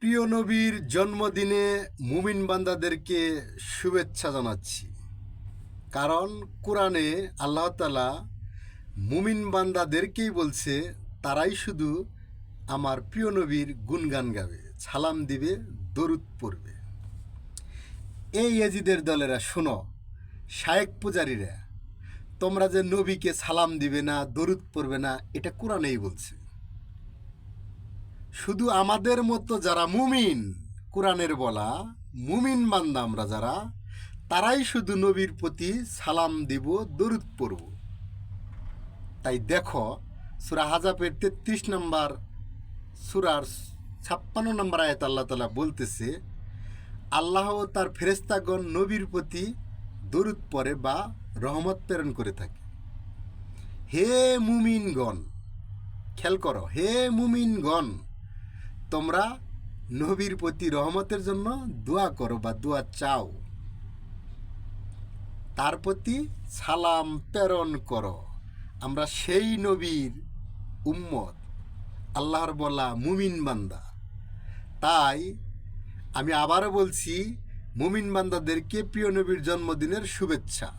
প্রিয় নবীর জন্মদিনে মুমিন বান্দাদেরকে শুভেচ্ছা জানাচ্ছি। কারণ কোরআনে আল্লাহ তাআলা মুমিন বান্দাদেরকেই বলছে তারাই শুধু আমার প্রিয় নবীর গুণগান গাবে, সালাম দিবে, দরুদ পড়বে। এই ইয়াজিদের দলেরা শোনো, শায়েক পূজারীরা, তোমরা যে নবীকে সালাম দিবে না, দরুদ পড়বে না, এটা কোরআনেই বলছে। শুধু আমাদের মতো যারা মুমিন, কোরআনের বলা মুমিন বান্দা আমরা যারা, তারাই শুধু নবীর প্রতি সালাম দিব, দরুদ পড়ব। তাই দেখো, সূরা হাজাবের ৩৩ নম্বর সূরার ৫৬ নম্বর আয়াত আল্লাহ তাআলা বলতেছে, আল্লাহ ও তার ফেরেশতাগণ নবীর প্রতি দরুদ পড়ে বা রহমত প্রেরণ করে থাকে। হে মুমিনগণ, খেয়াল করো, হে মুমিনগণ, তোমরা নবীর প্রতি রহমতের জন্য দোয়া করো বা দোয়া চাও, তার প্রতি সালাম প্রেরণ করো। আমরা সেই নবীর উম্মত, আল্লাহর বলা মুমিন বান্দা। তাই আমি আবারও বলছি, মুমিন বান্দাদেরকে প্রিয় নবীর জন্মদিনের শুভেচ্ছা।